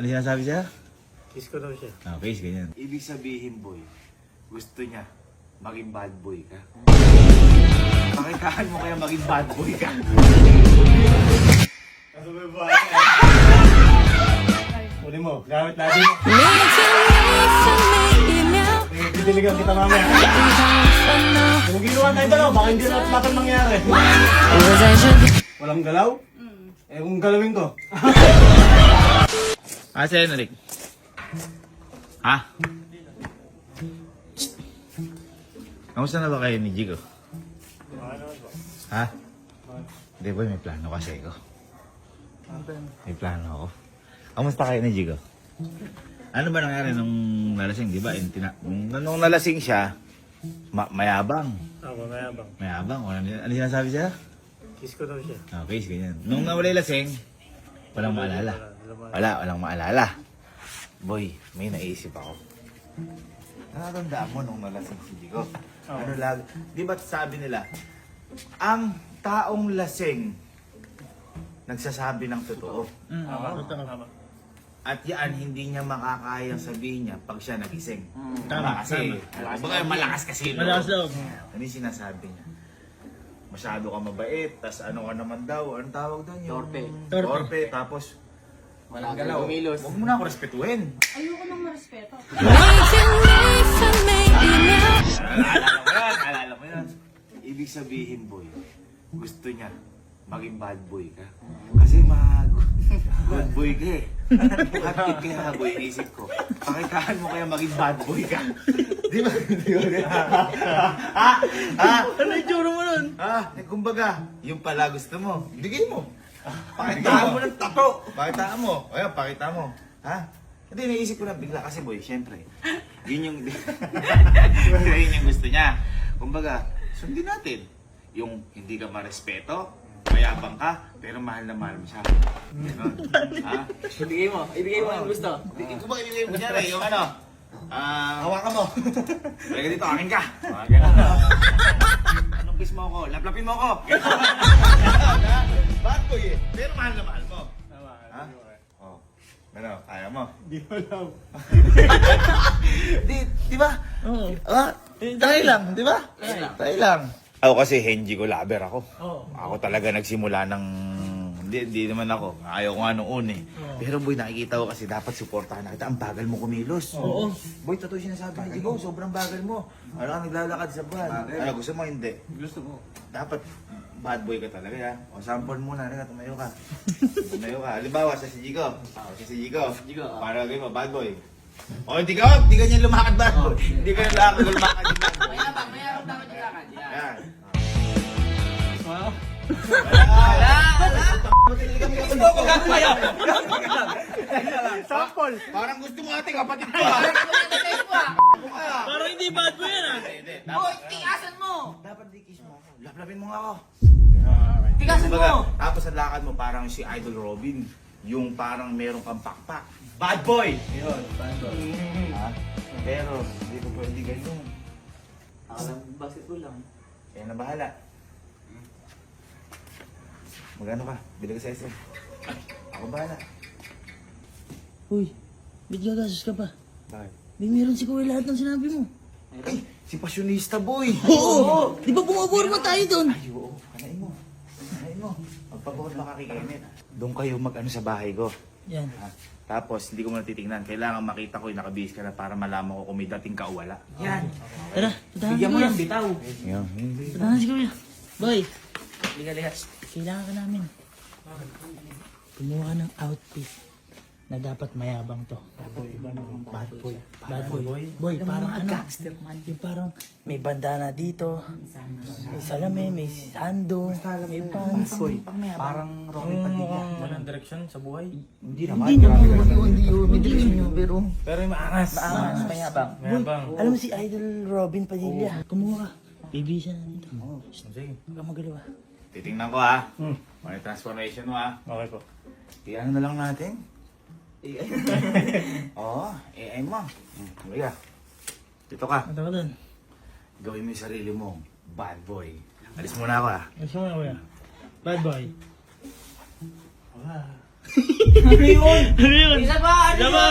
Ano sinasabi siya? Kiss ko daw siya. Okay, ganyan. Ibig sabihin, boy, gusto niya maging bad boy ka. Pakitaan mo kaya maging bad boy ka. Uli mo, gamit natin. Didiligan kita mamaya. Kung ginawa tayo dalaw, baka hindi na natin mangyari. Walang galaw? Eh kung galawin ko. Si Enric. Ha? Kamusta na ba kayo ni Jigo? Ha? Hindi boy, may plano kasi ako. May plano ako. Kamusta kayo ni Jigo? Ano ba nangyari nung nalasing, di ba? Nung nalasing siya, mayabang. Ako, mayabang. Mayabang. Ano sinasabi siya? Kiss ko daw siya. Okay, ganyan. Nung nawalay lasing, walang maalala. Walang maalala. Boy, may naisip ako. Nakatandaan mo nung nalasing si Jigo? Ano lagi? Di ba sabi nila, ang taong lasing nagsasabi ng totoo. Tama. At yan, hindi niya makakayang sabihin niya pag siya nagising. Tama, Kasi, malakas kasi. Malakas loob. Ano yung sinasabi niya? Masyado ka mabait, tas ano ka naman daw, anong tawag doon? Torpe. Torpe, tapos Wala ka kumilos. huwag mo na ako respetuhin. Ayoko nang marespeto. Alala mo yan. Ibig sabihin, boy, gusto niya maging bad boy ka. Kasi good boy ka eh. Bakit kaya, boy, isip ko, pakitaan mo kaya maging bad boy ka. Di ba? Ano yung tsura mo nun? Kumbaga, yung pala gusto mo, bigay mo. Pakitaan mo ng tato. Pakitaan mo. O yan, pakita mo. Ha? Hindi, naisip ko na bigla kasi boy, syempre. Yun yung, yun yung gusto niya. Kumbaga, sundin natin. Yung hindi ka marespeto, mayabang ka, pero mahal na mahal mo siya. Ganon. Ha? Ibigay mo yung gusto. Kumbaga, ibigay mo niya yung ano. Hawakan mo. Talaga dito, akin ka. Ganon. Anong kiss mo ako? Laplapin mo ako. Bad boy eh. Pero mahal na mahal mo. Tama. Ha? Oh. Ano, kaya mo? Di ko alam. Di ba? Oo. Tayo lang, di ba? Tayo lang. Ako kasi Henji ko lover ako. Oo. Ako talaga nagsimula ng... Hindi naman ako. Ayaw ko nga nung una eh. Pero boy, nakikita ko kasi dapat supportahan na kita. Ang bagal mo kumilos. Oo. Boy, totoo yung sinasabi ni Jigo. Sobrang bagal mo. Ano ka naglalakad sa buwan? Ano, gusto mo hindi? Gusto mo. Dapat bad boy ka talaga ya. O sample muna, halika, tumayo ka. Tumayo ka. Halimbawa, sa si Jigo. Si Jigo. Jigo, Para gawin mo, bad boy. O, hindi ka niya lumakad bad boy. Hindi ka lumakad yung bad boy. Mayabang dapat yung lakad. Yan. Wow. Sample! Parang gusto mo ating kapatid ko ha. Parang hindi bad boy yan ah. Boy, tigasan mo! Dapat di kiss mo ako. Laplapin mo nga ako. Tigasan Kumbaga, mo! tapos ang lakad mo parang si Idol Robin. Yung parang merong kang pakpak. Bad boy! Yun, sample. Ha? Pero, hindi ko pwede ganyan. Basketball lang. Kaya na bahala. Magano ka? Bili ka sa SM. Ako bahala. Uy, ba't gagastos ka pa? Bakit? May meron si Kuya lahat ng sinabi mo. Ay, si Pasyonista boy! Oo! Di ba bumaborma tayo doon? Ay, oo. Kanain mo. Kanain mo. Magpabawal baka kikainit. Doon kayo mag-ano sa bahay ko. Yan. Ha? Tapos, hindi ko muna titignan. Kailangan makita ko yung nakabihis ka na para malaman ko kung may dating ka o wala. Yan. Tara, puntahan si Bigyan mo Kuya. ng bitaw. Yan. Puntahan si Kuya. Boy, Liga. kailangan ka namin. Kumuha ka ng outfit na dapat mayabang to. Bad boy. Bad boy. Boy, parang ano? Yung parang may bandana dito, may salamin, may sando, may pants. Parang Robin Padilla. Walang direksyon sa buhay. Hindi Hindi naman yun, may direksyon yun, pero Pero yung maangas. Maangas, mayabang. Mayabang. alam mo si Idol Robin Padilla. Kumuha ka. Bibisa na dito. Sige. Huwag kang magalawa. Titingnan ko ha. Ano yung transformation mo ha. Okay po. Ano na lang natin? Oo, AI mo. Halika. Dito ka. Punta ka doon. Gawin mo yung sarili mo. Bad boy. Alis muna ako ha. Gusto mo na Kuya? Bad boy. Ano yun? Isa pa! Isa pa!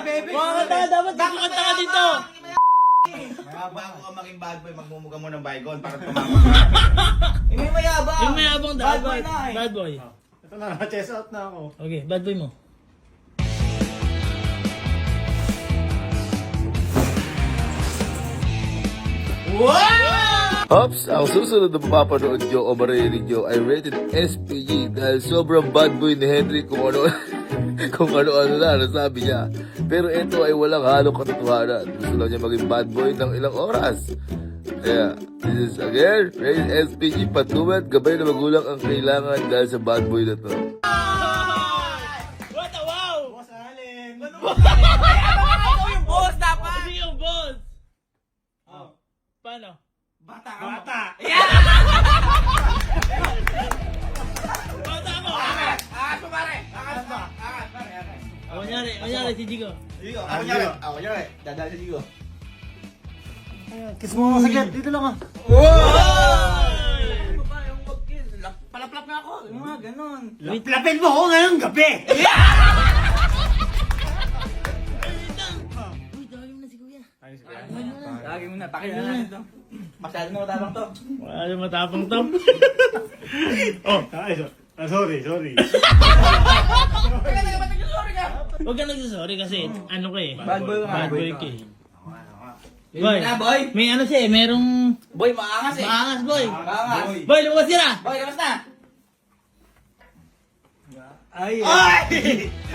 Mga kanta, dapat kumanta ka dito! Bago ka maging bad boy, magmumuga mo ng baygon para tumama. Yung may mayabang! Yung mayabang Bad boy na eh. Bad boy. Ito na, chest out na ako. Okay, bad boy mo. Hops, ang susunod na mapapanood nyo o maririnig nyo ay rated SPG dahil sobrang bad boy ni Henry kung ano kung ano-ano na nasabi niya. Pero ito ay walang halong katotohanan. Gusto lang niya maging bad boy ng ilang oras. Kaya, this is again, rated SPG, patnuman, gabay na magulang ang kailangan dahil sa bad boy na to. What a wow! Boss Allen! Ikaw yung boss dapat! Hindi yung boss! Paano? Bata ka mo. Bata! Bata mo! Angat mo pare! Angat mo! Angat pare! Kunyari, si Jigo. Ako niya. Dadaan sa Jigo. Kiss mo ako saglit, dito lang ah. Ano ba yung mag-kiss? Palaplap na ako. Yung mga ganon. Lapin mo ako ngayong gabi! Uy, tawagin mo na si Kuya. Lagi mo na. Pakita na natin to. Masyado na matapang to. Wala yung matapang to. Ay, sorry. Teka, ba't nagsasorry ka? Huwag ka nagsasorry kasi ano ka eh. Bad boy ka. Bad boy ka eh. Boy! Boy, Na, boy! may ano siya eh, merong Boy, maangas eh! maangas boy. Maangas! Boy, lumabas sila! Boy, labas na! Ay!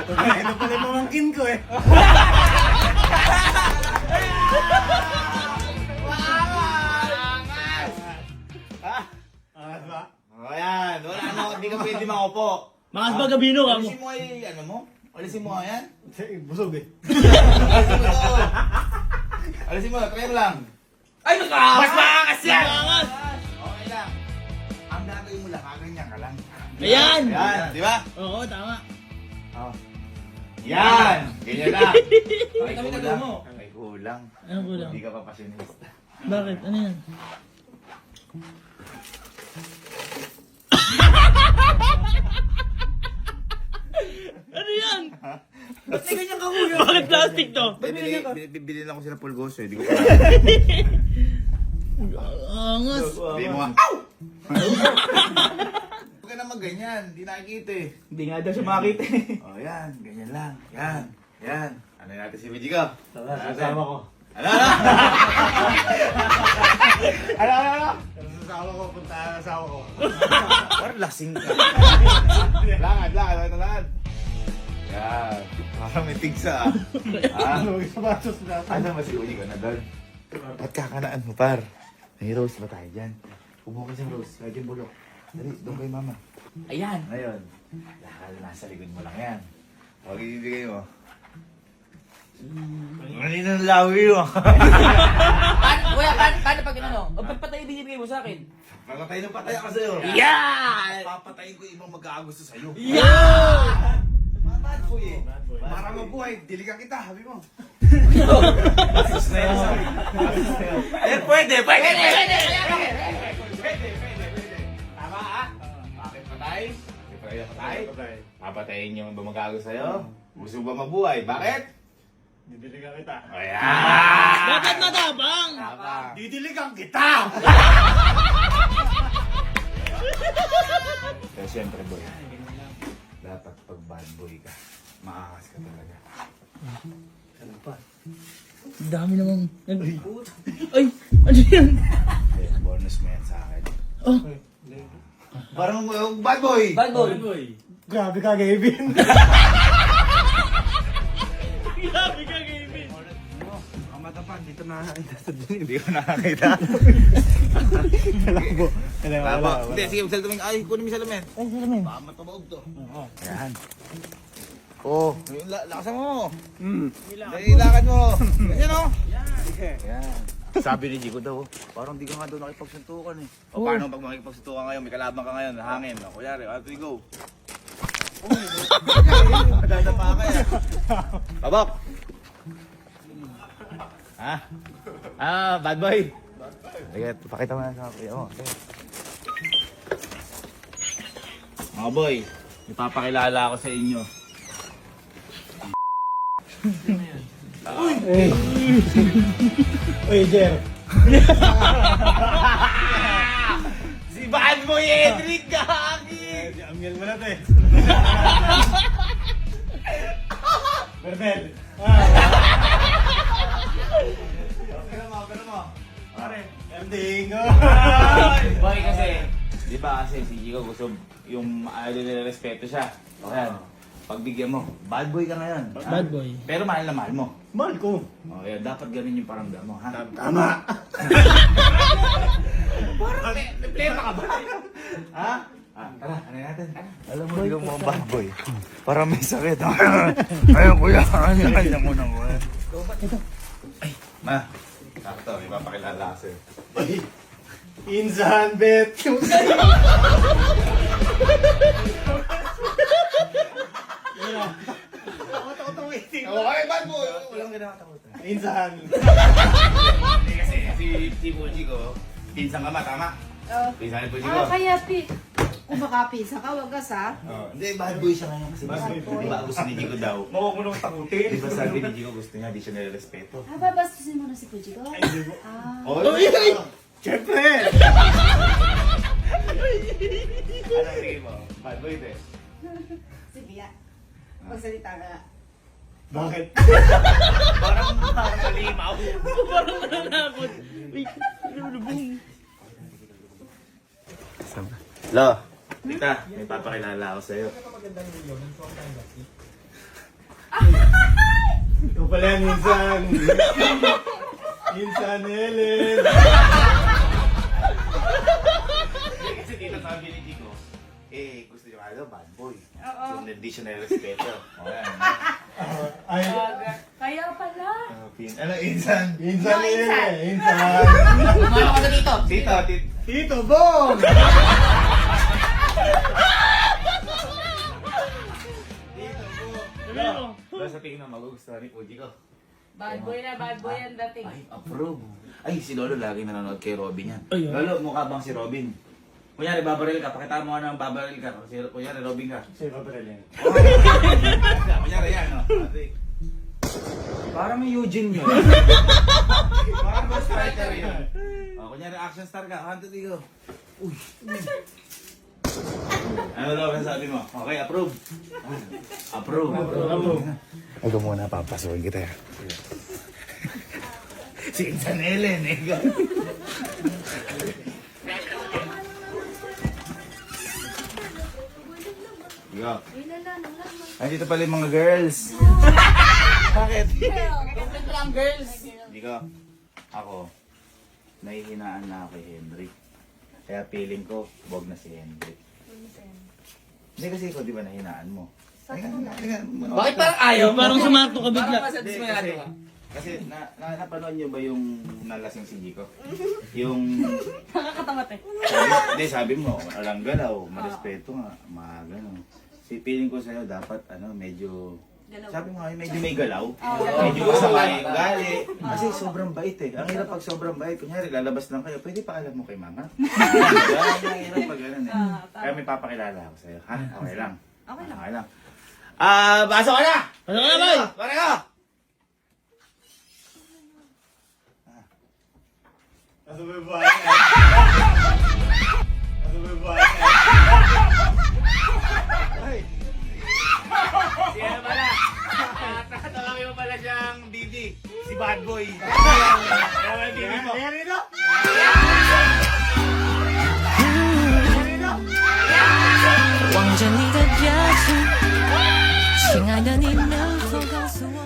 Ito pala yung mamangkin ko eh. Angas ba? O yan, wala na, hindi ka pwede makupo. Maangas ba gabino ka mo? Alisin mo ay, ano mo? Alisin mo nga yan. Busog eh. Alisin mo to. Alisin mo, try mo lang. Ay, mas maangas yan! Maangas! Okay lang. Ang gagawin mo lang, kaganyan ka lang. Ayan! Yan, di ba? Oo, tama. Oh. Yan! Ganyan lang. Bakit kami nagawa mo? May kulang. Ano kulang? Hindi ka pa pasyonista. Bakit? Ano yan? Ano yan? Ba't may ganyan ka kuya? Bakit plastic to? Bibili lang ko sila pulgoso, hindi ko pa. Angas. Hindi mo nga. Ow! Huwag ka naman ganyan, hindi nakikita eh. Hindi nga daw siya makakita eh. Oh, yan, ganyan lang. Yan, yan. Ano natin si Mijigo? Sasama ko. Ano? Sasama ko, puntahan ang asawa ko. Parang lasing ka. Lakad. Yan. Parang may tigsa ah. Ah, Ano, isabatos na. ano ba si Mijigo na doon? Ba't kakanaan mo, par? May rose ba tayo dyan? Ubo ka sa rose, lagyan bulok. Dali, doon kay mama. Ayan. Ngayon, lakad nasa likod mo lang yan. Huwag ibigay mo. Kanina ng lawi mo. Kuya, paano pag ano? O ba't patay binibigay mo sa akin? Papatay ng patay ako sa'yo. Yeah! Papatayin ko yung ibang mag-aagusto sa'yo. Yeah! Mga bad boy eh. Para mabuhay, diligan kita, habi mo. Eh, pwede. Tama ah. Bakit patay? Patay? Papatayin yung ibang mag-aagusto sa'yo. Gusto ba mabuhay? Bakit? Didiligan kita. Ayan! Bakit matapang? Tama. Didiligan kita! Pero siyempre boy, dapat pag bad boy ka, maakas ka talaga. Ang dami namang... Ay! Ano yan? Eh, bonus mo yan sa akin. Oh! Parang bad boy! Bad boy! Grabe ka, Gavin. Grabe ka, Gavin! Ang matapang, dito nakakita sa dun, hindi ko nakakita. Tama. Hindi, sige, magsalita mo yung, ay, kunin mo yung salamin. Ay, salamin. Baka matabaog to. Ayan. Oh, lakasan mo. Dali, lakad mo. Ayan o. Ayan. Sabi ni Jigo daw, parang di ka nga daw nakipagsuntukan eh. O paano pag makikipagsuntukan ngayon, may kalaban ka ngayon, hangin. O kunyari, how do we go? Madadapa ka yan. Babak! Ha? Ah, bad boy. Sige, pakita mo na sa kuya mo. Sige. Mga boy, Ipapakilala ako sa inyo. Uy, Jer. Si Bad Boy Edric, gagi! Si Amiel mo na to eh. Bernel. Pero mo. Pare. Ending. Boy kasi, di ba kasi si Chico gusto yung nire-respeto siya. O yan, pagbigyan mo, bad boy ka ngayon. ha? Bad boy. Pero mahal na mahal mo. Mahal ko. O yan, dapat ganun yung paramdam mo, ha? Tama. Problema ka ba? Ha? Tara, ano natin? Alam mo, yung mga bad boy. Parang may sakit. Ayun, kuya. Ayun mo nang kuya. Ay, ma. Sakto, ipapakilala ko sa'yo. Insan bet. Okay, bad boy. Walang kinakatakutan. Insan. Hindi kasi, si Puji ko, pinsan ka ma, tama? Pinsan ni Puji ko. Kaya kung makapisa ka, wag gas ha. Hindi, bad boy siya ngayon kasi Bad boy. di ba gusto ni Jigo daw? Makukulong takutin. Di ba sabi ni Jigo gusto niya, di siya nire-respeto? Babastusin mo na si Puji ko. Oh, Siyempre. Ano tingin mo? Bad boy, be? Sige ya. Magsalita ka. Bakit? Parang kalimaw. Lo, tita, may papakilala ako sa'yo. Ikaw pala yan, Insan. Insan Helen. Kasi tita sabi ni Jigo, gusto niya ano, bad boy. Yung hindi siya nire-respeto. O yan. Ay, Kaya pala. Ano, insan? Insan Helen. Insan. Kumano ka na dito? Tito, Tito Bong. Lo, sa tingin mo, magugustuhan ni Puji ko. Bad boy ang dating. Ay, approve. Ay, si Lolo lagi nanonood kay Robin yan. Ay, Lolo, mukha bang si Robin? Kunyari, babaril ka. Pakita mo nga ng babaril ka. Kunyari, Robin ka. Sa'yo pa pala yan. Kunyari yan, no? Parang may Eugene yun. Parang may striker yun. Kunyari, action star ka. 1, 2, 3, go. Uy. Ano daw ang sabi mo? Okay, approve. Approve. Huwag ka muna, papasukin kita. Si Insan Helen, eh. Go. Andito pala yung mga girls. Bakit? Ito lang, girls. Hindi ko. Ako, nahihinaan na ako kay Hendrik. Kaya feeling ko, wag na si Hendrik. Hindi kasi ikaw, di ba nahinaan mo? Bakit parang ayaw? Parang sumakto ka bigla. Parang masadismayado ka. Kasi napanood niyo ba yung nalasing si Jico? Yung... Nakakatamad eh. Hindi, sabi mo, walang galaw, marespeto nga, mga gano'n. Si feeling ko sa'yo, dapat medyo... Sabi mo nga, medyo may galaw. Medyo masama yung gali. Kasi sobrang bait eh. Ang hirap pag sobrang bait. Kunyari, lalabas lang kayo. Pwede pa alam mo kay mama. Ang hirap pag gano'n eh. Kaya may papakilala ako sa'yo. Ha? Okay lang. Okay lang. Pasok ka na! Pasok ka na, boy! Pare ka! Asa ba yung buhay niya? Asa ba yung buhay niya? Si ano pala? Tatawagin mo pala siyang Bibi. Si Bad Boy. Kaya may Bibi mo. Ayan ito! 望着你的表情，亲爱的，你能否告诉我？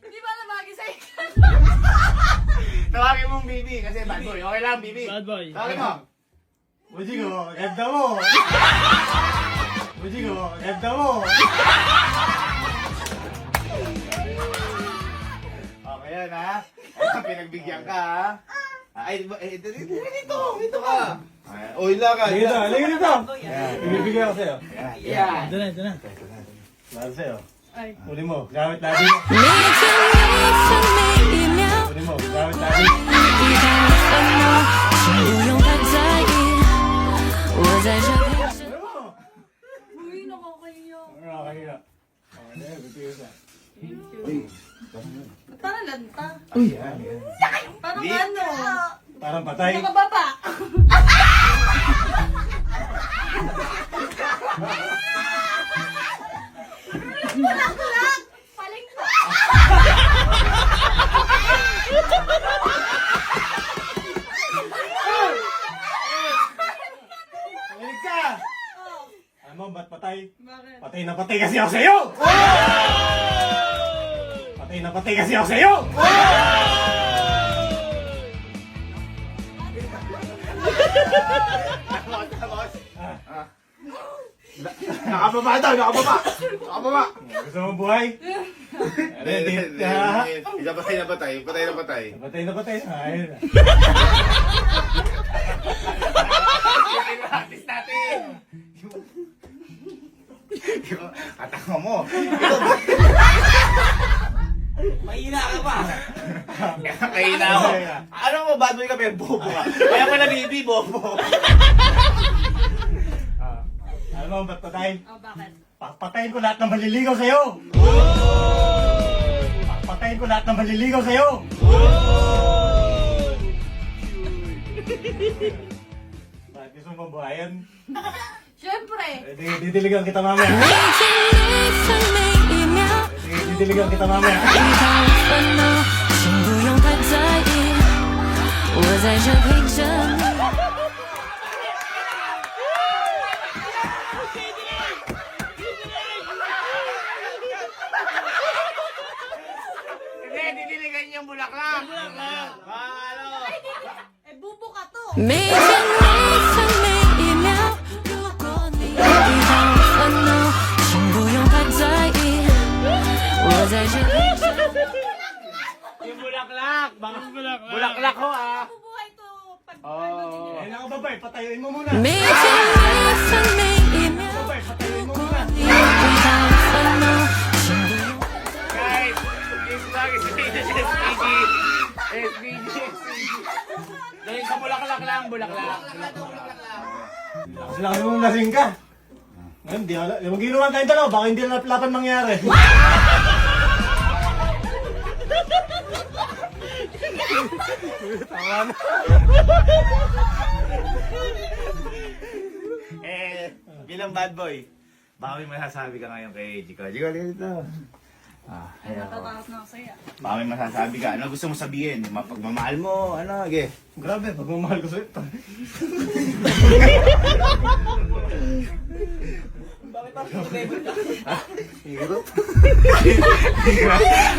Hindi ba nabagi sa ikan? Tawagin mong Bibi kasi Bad Boy. Okay lang, Bibi. Bad boy. Tawagin mo. Buji ko, ganda mo! Buji ko, ganda mo! Okay yan ha. Pinagbigyan ka ha. Ay, dito ka. Uy, lakad. Halika dito, halika dito! Ibibigay ako sa'yo. Yeah. Ito na, ito na. Lahat sa'yo. Ay. Uli mo, gamit lagi mo. 每天每一秒， Uli mo, gamit lagi mo. 一旦我烦恼，请不用太在意，我在这边。 Uy, Parang lanta. Uy, Parang Di- ano? Parang patay. Nakababa. Bulaklak. Paling Mahilig ka! Alam mo, ba't patay? Bakit? Patay na patay kasi ako sa'yo! Patay na patay kasi ako sa'yo! Nakababa daw, nakababa! Nakababa! Gusto mo buhay? Patay na patay, patay na patay. Patay na patay. Ayun na. Artist natin! Ataka mo. Mahina ka pa. Kaina mo. Ano mo, bad boy ka pero bobo ka. Kaya pala baby, bobo. Alam mo, ba't patay? Oh, bakit? Papatayin ko lahat ng maliligaw sa'yo! Papatayin ko lahat ng maliligaw sa'yo! Bakit gusto mo buhayan? Siyempre. Didiligan kita mamaya. 每天每分每一秒 Didiligan kita mamaya. 一场烦恼，请不用太在意，我在这陪着你。 Hindi, didiligan yung bulaklak. Ano? Eh, bubo ka to. 每天每分每一秒，如果你遇到烦恼，请不用太在意，我在这陪着你。 Yung bulaklak. Bulaklak ho ah. Bubuhay to. Pag Eh, nakababay, patayuin mo muna. 每天每分每一秒， Nakababay, patayuin mo 如果 muna. 你遇到烦恼，请不用。 Guys, this vlog is rated SPG. SPG. Dahil sa bulaklak lang, bulaklak. Sila mong lasing ka. Ngayon, di ala. Yung ginawa tayong dalawa, baka hindi na lapan mangyari. Bilang bad boy, baka may masasabi ka ngayon kay Jika. Jika, dito. natatakot na ako sa'yo. Baka may masasabi ka. Ano gusto mo sabihin? Pagmamahal mo, ano, ge? Grabe, pagmamahal ko sa'yo.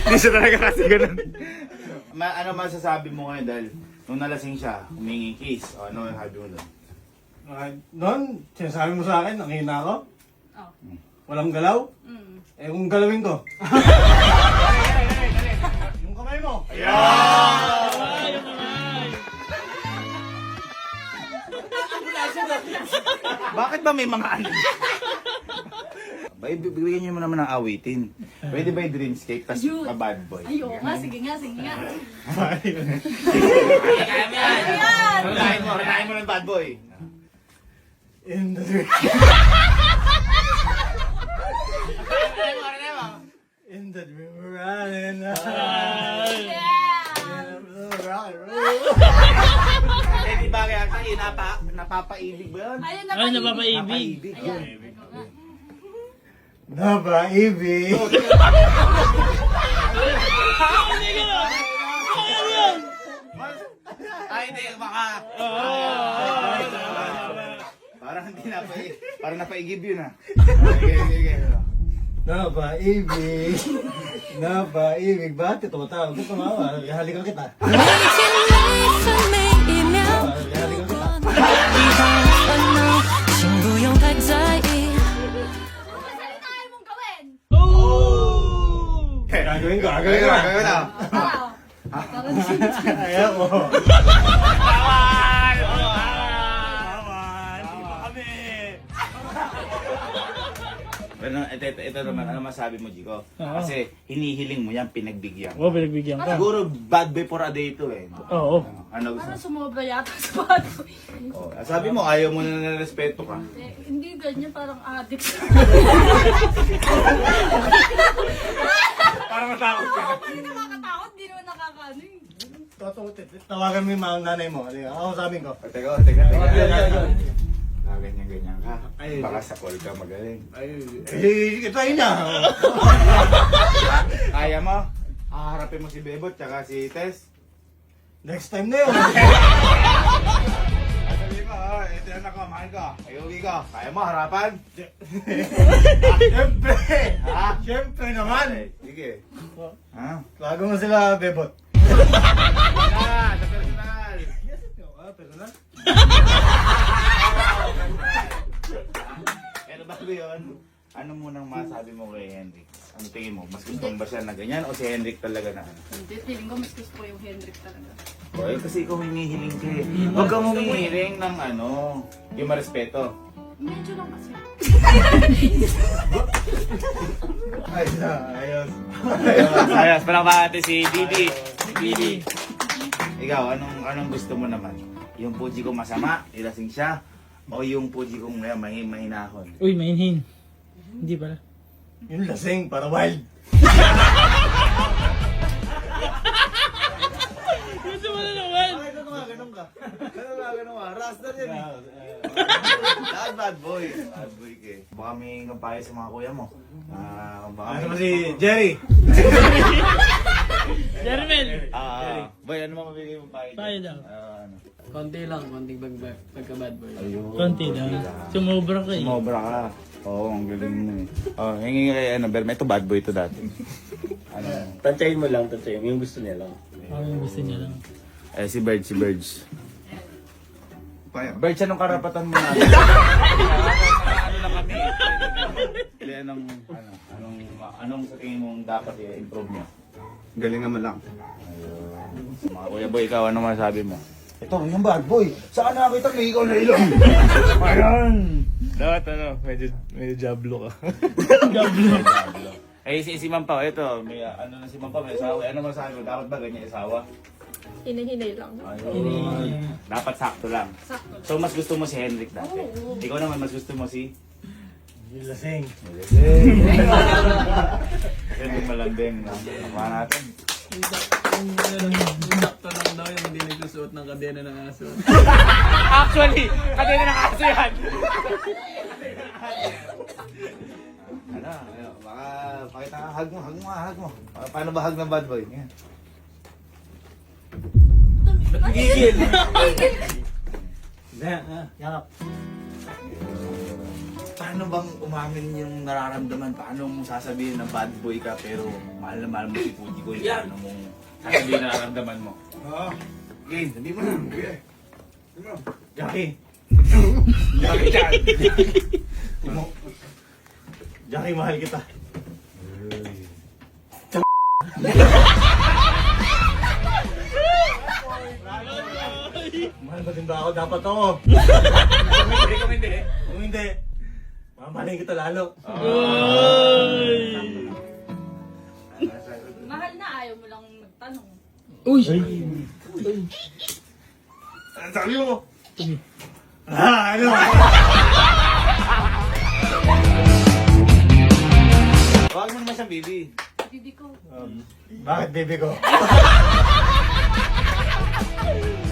Hindi siya talaga kasi ganun. Ano masasabi mo ngayon dahil nung nalasing siya, humingi kiss. O ano sabi mo doon? Noon, sinasabi mo sa akin, ang hina ako. Oh. Walang galaw. Mm. Eh, kung galawin ko. Yung kamay mo. Bakit ba may mga ano? Bigyan niyo mo naman ng awitin. Pwede ba yung dreamscape tas Yun. pa-bad boy? Ay, oo nga. Sige nga, sige nga. Ranahin mo ng bad boy. In the dream. In the dream, we're running. Yeah! Eh, di ba kaya tayo napapaibig ba yun? Ayun, Ay, napaibig. napapaibig. Ayun. Napaibig. Ay, hindi, baka. Parang hindi parang napaigib yun ah. Sige. Napaibig. Napaibig. Bakit tumatawag? Gusto tumawa. Halikan kita. 每天每分每一秒， Halikan kita. 遇到烦恼，请不用太在意。 Salitain mong gawin. Gagawin ko. Gagawin na. Oo. Parang siya. Ayaw ko. Bawal! Bawal! Di ba kami? Pero ito naman, ano masabi mo, Jico? Kasi hinihiling mo yan, pinagbigyan. Oo, pinagbigyan ka. Siguro bad boy for a day ito eh. Oo. Ano gusto Parang mo? sumobra yata sa bad boy. Oh, sabi mo, ayaw mo na ng respeto ka. Eh, hindi ganyan, parang addict. Parang matakot ka. Hindi nakakatakot, hindi naman nakakaano eh. Tawagan mo yung mga nanay mo. Ako sabihin ko. Teka. Ganyan ka. Baka sa call ka magaling. Ito yun na. Kaya mo? Haharapin mo si Bebot tsaka si Tess? Next time na yun. Sabi mo, ito yung anak ko, mahal ko. Ayugi ko. Kaya mo, harapan? Siyempre. Ha? Siyempre naman. Sige. Ha? Tawagan mo sila, Bebot. Sa personal. Personal? Pero bago yun, ano munang masabi mo kay Henrik? Ano tingin mo? Mas gusto mo ba siya na ganyan o si Henrik talaga na ano? Hindi, feeling ko mas gusto ko yung Hendrik talaga. Boy, kasi ikaw hinihiling ka eh. Huwag kang humihiling ng ano, yung marespeto. Medyo lang kasi. Ayos. Ayos, palakpakan natin si Didi. Didi. Ikaw, anong gusto mo naman? Yung puji ko masama, ilasing siya, o yung puji kong mahinahon? Uy, mainhin. Hindi pala. Yung lasing, para wild. Gusto mo na naman. Ganun ka. Ganun ka. Rasta din eh. Lahat bad boy. Bad boy ka eh. Baka may ngapayo sa mga kuya mo. Baka Ano ba si Jerry? Jermel. Boy, ano mo mabigay mo payo? Payo daw. Ano? Konti lang, konting pagka-bad boy. Ayun. Konti lang. Sumobra ka eh. Sumobra ka. Oo, ang galing mo eh. Oh, hingi kay Berme. Ito bad boy to dati. Ano? Tantayin mo lang, yung gusto niya lang. Ako yung gusto niya lang. Si Birds. Birds, anong karapatan mo na? Ano na kami? Anong sa tingin mong dapat i-improve niya? Galingan mo lang. Mga kuya boy, ikaw, ano masabi mo? Ito, yung bad boy. Saan nakakita may ikaw na ilong? Ayan! Dapat medyo jablo ka. Si Ma'am Pao, ito, may ano na si Ma'am Pao, may asawa. Ano masabi mo? Dapat ba ganyan asawa? Hinahinay lang. Ayun. Dapat sakto lang. Sakto. So, mas gusto mo si Henrik dati. Ikaw naman, mas gusto mo si... Yung lasing. Henrik malambing. Nakuha natin. Sakto lang daw yung hindi nagsusuot ng kadena ng aso. Actually, kadena ng aso yan. Baka pakita ka, hug mo. Paano ba hug ng bad boy? Yan. Ba't gigil? Yakap. Paano bang umamin yung nararamdaman? Paano mo sasabihin na bad boy ka pero mahal na mahal mo si Puji ko? Paano mo sasabihin na nararamdaman mo? Okay, sabihin mo na. Jackie. Jackie Chan. Jackie, mahal kita. Mahal ba din ba ako? Dapat ako. Kung hindi, mamahalin kita lalo. Mahal na, ayaw mo lang magtanong. Uy! Sabi mo. Ano? Huwag mo naman siyang baby. Bibi ko. Bakit baby ko?